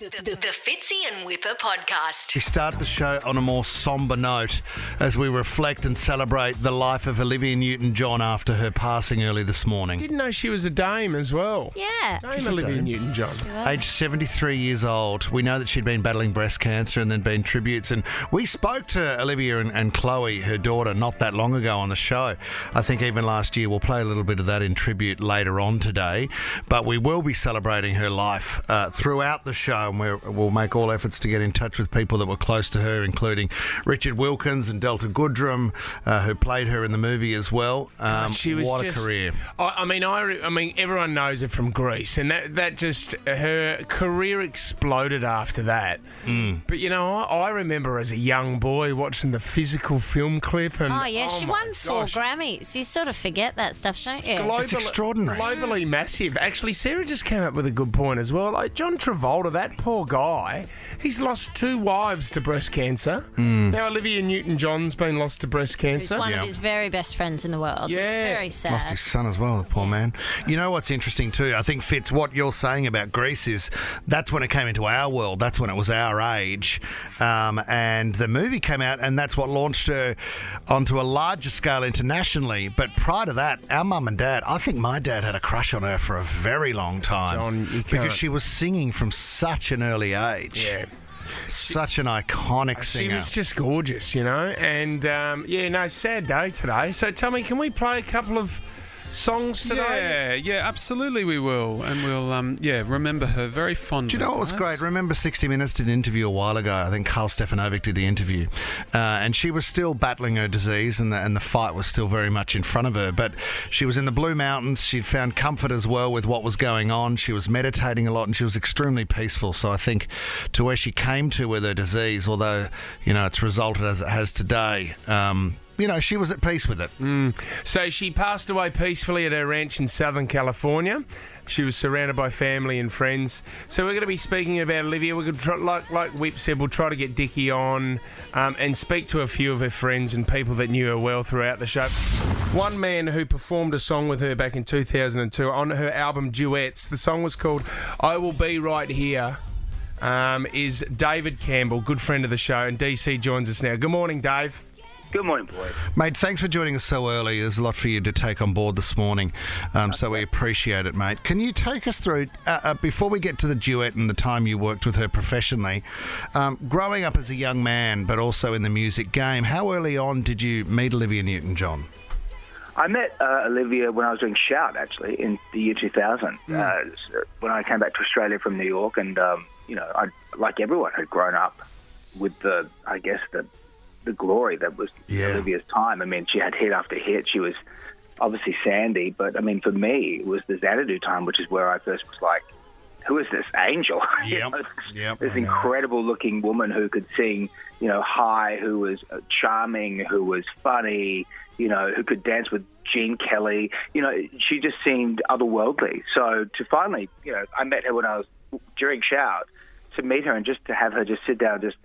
The Fitzy and Wippa podcast. We start the show on a more sombre note as we reflect and celebrate the life of Olivia Newton-John after her passing early this morning. Didn't know she was a dame as well. Yeah. Dame Olivia Newton-John. Aged 73 years old. We know that she'd been battling breast cancer and then been tributes. And we spoke to Olivia and Chloe, her daughter, not that long ago on the show. I think even last year. We'll play a little bit of that in tribute later on today. But we will be celebrating her life throughout the show. And we'll make all efforts to get in touch with people that were close to her, including Richard Wilkins and Delta Goodrum, who played her in the movie as well. She was what just, a career! I mean, everyone knows her from Grease, and that just her career exploded after that. But you know, I remember as a young boy watching the Physical film clip, and she won 4 Grammys. You sort of forget that stuff, don't you? It's extraordinary. Globally massive. Actually, Sarah just came up with a good point as well. Like John Travolta, that poor guy, he's lost 2 wives to breast cancer. Now Olivia Newton-John's been lost to breast cancer. He's one of his very best friends in the world. Yeah. It's very sad. Lost his son as well, the poor man. You know what's interesting too? I think, Fitz, what you're saying about Greece is that's when it came into our world. That's when it was our age. And the movie came out, and that's what launched her onto a larger scale internationally. But prior to that, our mum and dad, I think my dad had a crush on her for a very long time. John, you because can't- she was singing from such an early age. Yeah. Such an iconic She singer. was just gorgeous, you know. And, sad day today. So tell me, can we play a couple of songs today? Yeah, absolutely we will. And we'll, remember her very fondly. Do you know what was guys. great? Remember 60 Minutes did an interview a while ago. I think Carl Stefanovic did the interview. And she was still battling her disease, and the fight was still very much in front of her. But she was in the Blue Mountains. She'd found comfort as well with what was going on. She was meditating a lot, and she was extremely peaceful. So I think to where she came to with her disease, although, you know, it's resulted as it has today, she was at peace with it. So she passed away peacefully at her ranch in Southern California. She was surrounded by family and friends. So we're going to be speaking about Olivia. We're going to try, like Whip said, we'll try to get Dickie on and speak to a few of her friends and people that knew her well throughout the show. One man who performed a song with her back in 2002 on her album Duets, the song was called I Will Be Right Here, is David Campbell, good friend of the show, and DC joins us now. Good morning, Dave. Good morning, boys. Mate, thanks for joining us so early. There's a lot for you to take on board this morning, so we appreciate it, mate. Can you take us through, before we get to the duet and the time you worked with her professionally, growing up as a young man but also in the music game, how early on did you meet Olivia Newton-John? I met Olivia when I was doing Shout, actually, in the year 2000, when I came back to Australia from New York, and, I, like everyone, had grown up with the glory that was Olivia's time. I mean, she had hit after hit. She was obviously Sandy, but I mean, for me, it was the Xanadu time, which is where I first was like, who is this angel? This incredible looking woman who could sing, high, who was charming, who was funny, who could dance with Gene Kelly. She just seemed otherworldly. So to finally, I met her when I was during Shout, to meet her and just to have her just sit down and just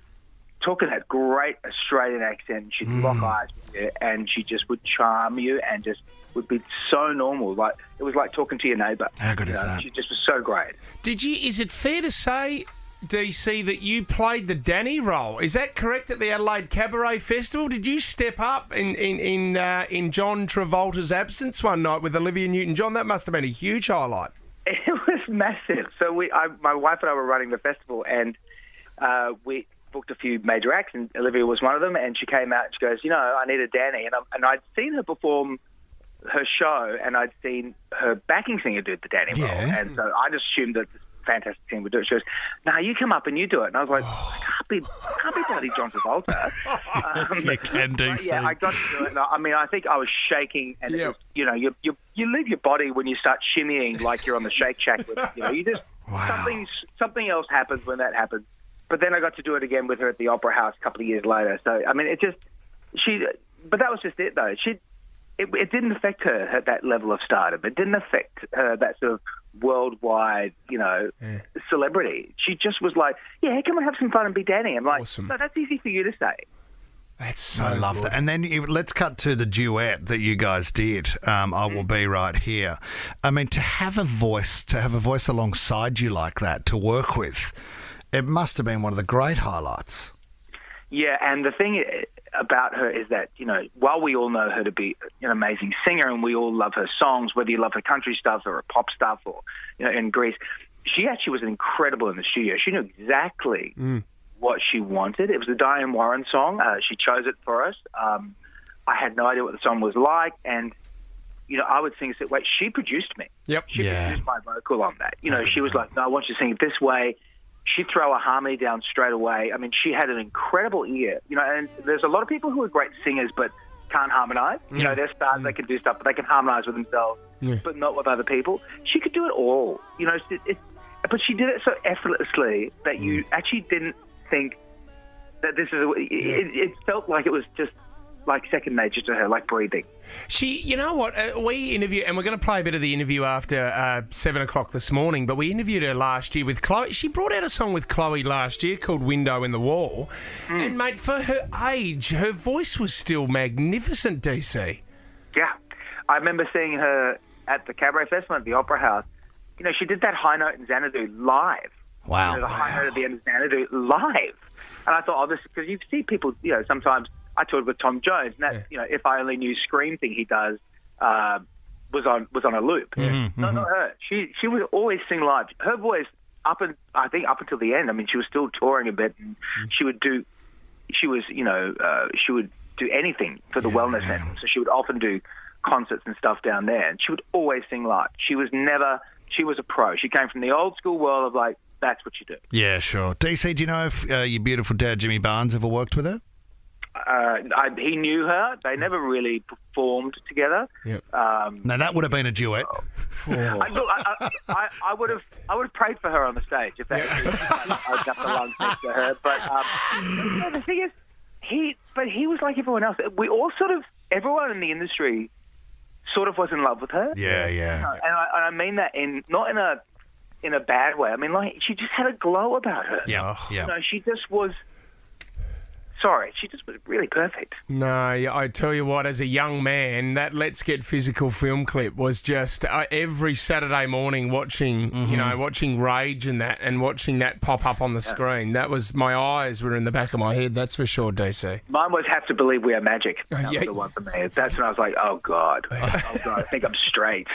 talk in that great Australian accent. She'd lock eyes with you, and she just would charm you and just would be so normal. Like it was like talking to your neighbour. How good is that? She just was so great. Is it fair to say, DC, that you played the Danny role? Is that correct at the Adelaide Cabaret Festival? Did you step up in John Travolta's absence one night with Olivia Newton-John? That must have been a huge highlight. It was massive. So my wife and I were running the festival, and we booked a few major acts, and Olivia was one of them, and she came out and she goes, I need a Danny. And I'd seen her perform her show, and I'd seen her backing singer do the Danny role. And so I just assumed that this fantastic singer would do it. She goes, no, you come up and you do it. And I was like, I can't be bloody John Travolta. You can do so. Yeah, I got to do it. And I think I was shaking, and it was, you leave your body when you start shimmying like you're on the Shake Shack with you just something else happens when that happens. But then I got to do it again with her at the Opera House a couple of years later. So, I mean, but that was just it, though. It didn't affect her at that level of stardom. It didn't affect her that sort of worldwide, celebrity. She just was like, yeah, come and have some fun and be Danny. I'm like, awesome. No, that's easy for you to say. That's so I love that. And then let's cut to the duet that you guys did. I Will Be Right Here. I mean, to have a voice alongside you like that to work with, it must have been one of the great highlights. Yeah, and the thing about her is that, while we all know her to be an amazing singer and we all love her songs, whether you love her country stuff or her pop stuff or, in Greece, she actually was incredible in the studio. She knew exactly what she wanted. It was a Diane Warren song. She chose it for us. I had no idea what the song was like, and I would sing it. Wait, she produced me. Yep. She produced my vocal on that. She was like, no, I want you to sing it this way. She'd throw a harmony down straight away. I mean, she had an incredible ear. And there's a lot of people who are great singers but can't harmonize. They're stars, they can do stuff, but they can harmonize with themselves, but not with other people. She could do it all. But she did it so effortlessly that you actually didn't think that this is... It felt like it was just like second nature to her, like breathing. You know what? We interviewed, and we're going to play a bit of the interview after 7 o'clock this morning, but we interviewed her last year with Chloe. She brought out a song with Chloe last year called Window in the Wall. And, mate, for her age, her voice was still magnificent, DC. Yeah. I remember seeing her at the Cabaret Festival at the Opera House. She did that high note in Xanadu live. Wow. The high note at the end of Xanadu live. And I thought, this because you see people, sometimes... I toured with Tom Jones, and that, If I Only Knew Scream thing he does was on a loop. No, not her. She would always sing live. Her voice, up until the end, I mean, she was still touring a bit, and she would do anything for the wellness center. So she would often do concerts and stuff down there, and she would always sing live. She was a pro. She came from the old school world of like, that's what you do. Yeah, sure. DC, do you know if your beautiful dad, Jimmy Barnes, ever worked with her? He knew her. They never really performed together. Yep. Now that would have been a duet. I would have prayed for her on the stage if that I'd got the lungs next to her. But the thing is, he was like everyone else. We all everyone in the industry sort of was in love with her. Yeah. And I mean that not in a bad way. I mean, like, she just had a glow about her. Yeah. She just was. Sorry, she just was really perfect. No, I tell you what, as a young man, that Let's Get Physical film clip was just every Saturday morning watching, watching Rage and watching that pop up on the screen. That was, my eyes were in the back of my head, that's for sure, DC. Mine was Have to Believe We Are Magic. That was the one for me. That's when I was like, oh, God, I think I'm straight.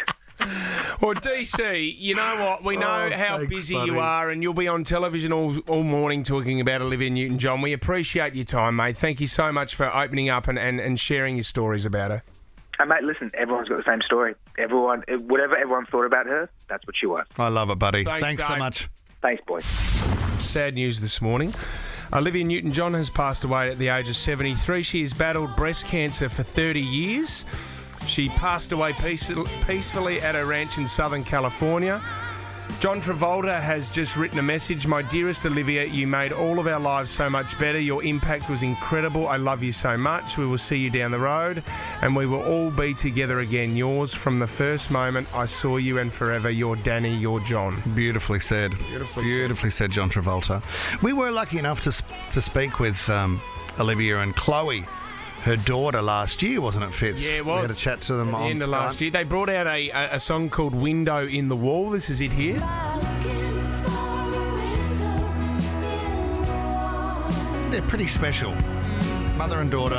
Well, DC, you know what? We know how thanks, busy buddy. you are, and you'll be on television all morning talking about Olivia Newton-John. We appreciate your time, mate. Thank you so much for opening up and sharing your stories about her. And, mate, listen, everyone's got the same story. Whatever everyone thought about her, that's what she was. I love it, buddy. Thanks so Dave. much. Thanks, boys. Sad news this morning. Olivia Newton-John has passed away at the age of 73. She has battled breast cancer for 30 years. She passed away peacefully at her ranch in Southern California. John Travolta has just written a message. My dearest Olivia, you made all of our lives so much better. Your impact was incredible. I love you so much. We will see you down the road, and we will all be together again. Yours from the first moment I saw you and forever. Your Danny, your John. Beautifully said. Beautifully said, John Travolta. We were lucky enough to speak with Olivia and Chloe, her daughter, last year, wasn't it, Fitz? Yeah, it was. We had a chat to them at the on end of Skype. last year. They brought out a song called Window in the Wall. This is it here. They're pretty special. Mother and daughter.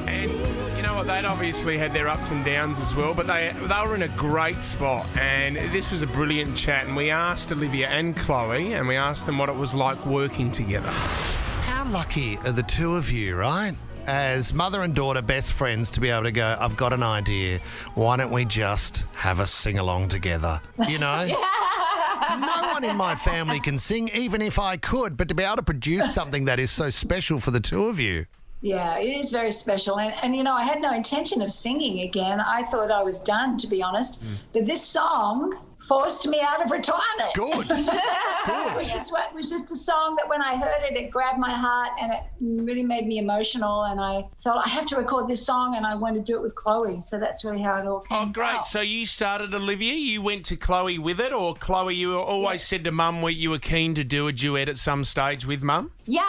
And you know what? They'd obviously had their ups and downs as well, but they were in a great spot. And this was a brilliant chat. And we asked Olivia and Chloe, and we asked them what it was like working together. How lucky are the two of you, right? As mother and daughter best friends, to be able to go, I've got an idea. Why don't we just have a sing-along together? You know? No one in my family can sing, even if I could, but to be able to produce something that is so special for the two of you. Yeah, it is very special. And I had no intention of singing again. I thought I was done, to be honest. But this song forced me out of retirement. Good. It was just a song that when I heard it, it grabbed my heart and it really made me emotional. And I thought, I have to record this song, and I want to do it with Chloe. So that's really how it all came Oh, great. about. So you started, Olivia. You went to Chloe with it, or Chloe, you always said to Mum you were keen to do a duet at some stage with Mum? Yeah,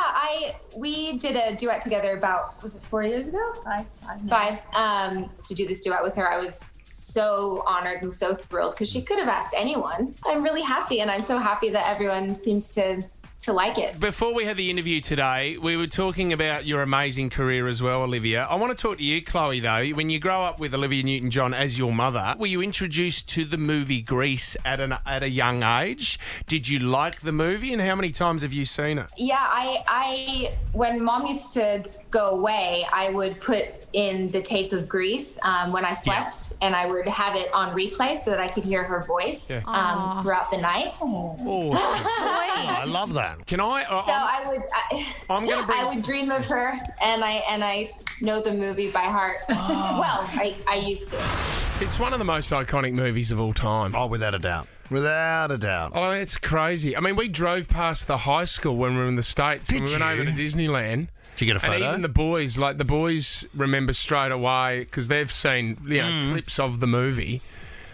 we did a duet together about, was it 4 years ago? Five. To do this duet with her. I was so honored and so thrilled because she could have asked anyone. I'm really happy, and I'm so happy that everyone seems to to like it. Before we had the interview today, we were talking about your amazing career as well, Olivia. I want to talk to you, Chloe, though. When you grow up with Olivia Newton-John as your mother, were you introduced to the movie Grease at a young age? Did you like the movie, and how many times have you seen it? Yeah, I when Mom used to go away, I would put in the tape of Grease when I slept, and I would have it on replay so that I could hear her voice throughout the night. Oh, I love that. Can I? I would dream of her, and I know the movie by heart. Well, I used to. It's one of the most iconic movies of all time. Oh, without a doubt. Without a doubt. Oh, it's crazy. I mean, we drove past the high school when we were in the States. Did and we went over to Disneyland. Did you get a photo? And even the boys remember straight away because they've seen, clips of the movie.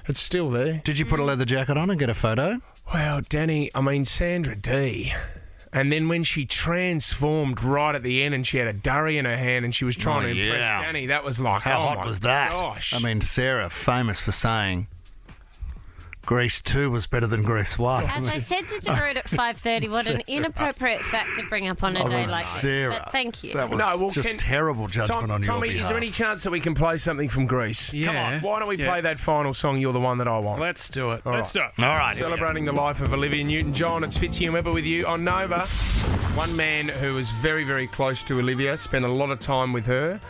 It's still there. Did you put a leather jacket on and get a photo? Well, Danny, Sandra Dee. And then when she transformed right at the end and she had a durry in her hand and she was trying to impress Danny, that was like, how hot my was that? Gosh. I mean, Sarah, famous for saying Grease 2 was better than Grease 1. As I said to Darude at 5:30, what an inappropriate fact to bring up on a day like Sarah, this. But thank you. That was terrible judgment on your Tommy, behalf. is there any chance that we can play something from Grease? Yeah. Come on, why don't we play that final song, You're the One That I Want? Let's do it. All Let's right. do it. All right. Celebrating the life of Olivia Newton-John. It's Fitzy and Wippa with you on Nova. One man who was very, very close to Olivia, spent a lot of time with her,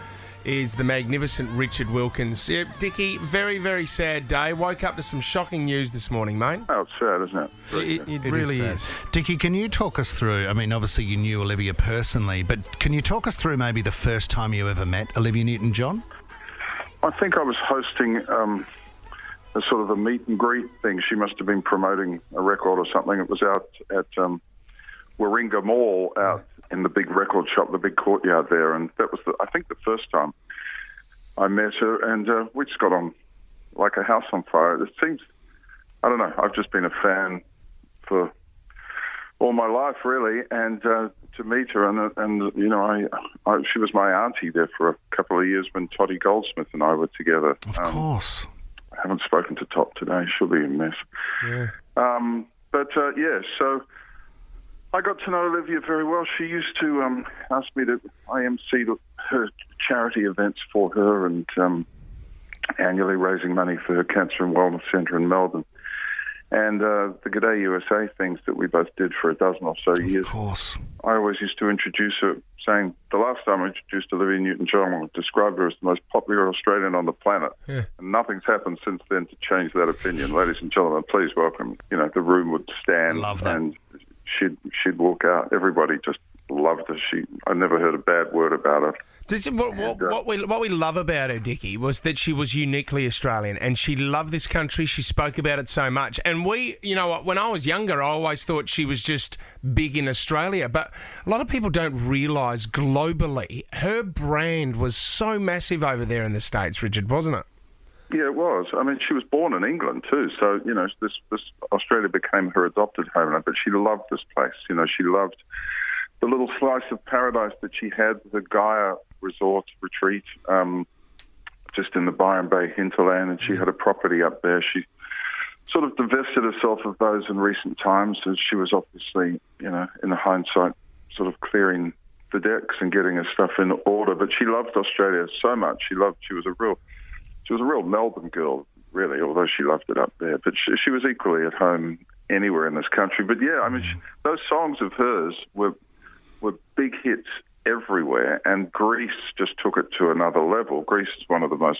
is the magnificent Richard Wilkins. Yeah, Dickie, very, very sad day. Woke up to some shocking news this morning, mate. Oh, it's sad, isn't it? It really sad. is. Dickie, can you talk us through, I mean, obviously you knew Olivia personally, but can you talk us through maybe the first time you ever met Olivia Newton-John? I think I was hosting a sort of a meet and greet thing. She must have been promoting a record or something. It was out at Warringah Mall out in the big record shop, the big courtyard there, and that was, I think, the first time I met her, and we just got on like a house on fire. It seems, I don't know, I've just been a fan for all my life, really, and to meet her, and you know, she was my auntie there for a couple of years when Toddy Goldsmith and I were together. Of course. I haven't spoken to Tot today. She'll be a mess. Yeah. So I got to know Olivia very well. She used to ask me to IMC her charity events for her and annually raising money for her Cancer and Wellness Centre in Melbourne. And the G'day USA things that we both did for a dozen or so years. Of course. I always used to introduce her, saying the last time I introduced Olivia Newton-John, I described her as the most popular Australian on the planet. Yeah. And nothing's happened since then to change that opinion. Ladies and gentlemen, please welcome. You know, the room would stand. Love that. And she'd walk out. Everybody just loved her. I never heard a bad word about her. What we love about her, Dickie, was that she was uniquely Australian and she loved this country. She spoke about it so much. And you know what, when I was younger, I always thought she was just big in Australia. But a lot of people don't realise globally, her brand was so massive over there in the States, Richard, wasn't it? Yeah, it was. I mean, she was born in England too, so you know, this Australia became her adopted homeland. But she loved this place. You know, she loved the little slice of paradise that she had, the Gaia Resort Retreat, just in the Byron Bay hinterland, and she had a property up there. She sort of divested herself of those in recent times, and she was obviously, you know, in hindsight, sort of clearing the decks and getting her stuff in order. But she loved Australia so much. She was a real Melbourne girl, really, although she loved it up there. But she was equally at home anywhere in this country. But yeah, I mean, those songs of hers were big hits everywhere, and Grease just took it to another level. Grease is one of the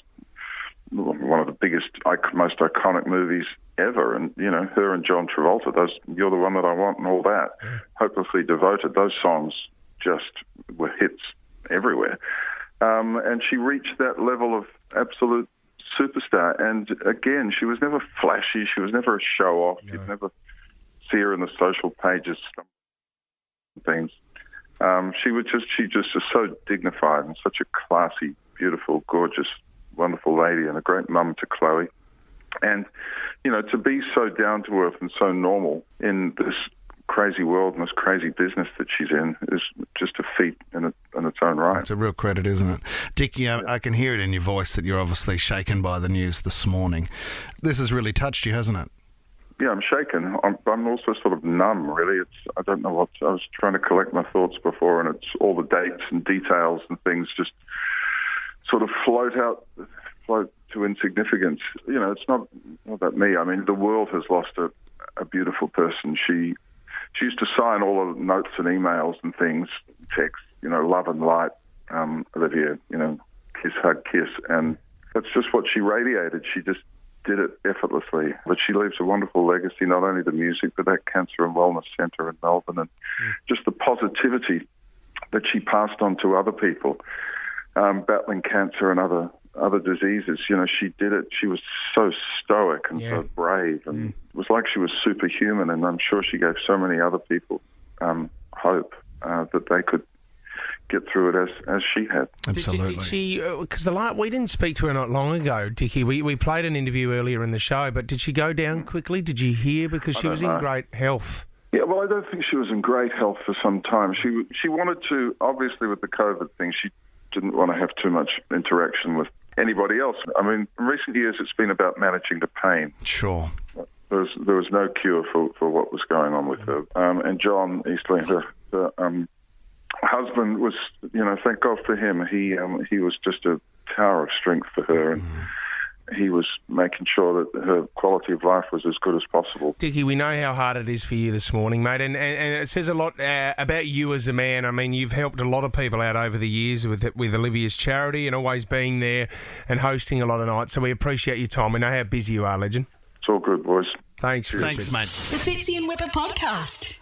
biggest, most iconic movies ever, and you know, her and John Travolta, those You're the One That I Want and all that, Hopelessly Devoted, those songs just were hits everywhere. And she reached that level of absolute superstar. And again, she was never flashy. She was never a show-off. No. You'd never see her in the social pages, things. She just is so dignified and such a classy, beautiful, gorgeous, wonderful lady, and a great mum to Chloe. And, you know, to be so down to earth and so normal in this crazy world and this crazy business that she's in is just a feat in its own right. It's a real credit, isn't it? Dickie, I can hear it in your voice that you're obviously shaken by the news this morning. This has really touched you, hasn't it? I'm shaken. I'm also sort of numb, really. I don't know what... I was trying to collect my thoughts before, and it's all the dates and details and things just sort of float to insignificance. It's not about me. I mean, the world has lost a beautiful person. She used to sign all the notes and emails and things, texts, love and light, Olivia, kiss, hug, kiss, and that's just what she radiated. She just did it effortlessly. But she leaves a wonderful legacy, not only the music, but that Cancer and Wellness Centre in Melbourne, and just the positivity that she passed on to other people battling cancer and other diseases. She did it. She was so stoic and so brave, and it was like she was superhuman, and I'm sure she gave so many other people hope that they could get through it as she had. Absolutely. Did she, because we didn't speak to her not long ago, Dickie. We played an interview earlier in the show, but did she go down quickly? Did you hear? Because she was in great health. Yeah, well, I don't think she was in great health for some time. She wanted to, obviously with the COVID thing, she didn't want to have too much interaction with anybody else. I mean, in recent years, it's been about managing the pain. Sure. There was no cure for what was going on with her. And John Eastley, her husband, was, thank God for him. He was just a tower of strength for her, and he was making sure that her quality of life was as good as possible. Dickie, we know how hard it is for you this morning, mate, and it says a lot about you as a man. I mean, you've helped a lot of people out over the years with Olivia's charity and always being there and hosting a lot of nights, so we appreciate your time. We know how busy you are, legend. It's all good, boys. Thanks, mate. The Fitzy and Wippa podcast.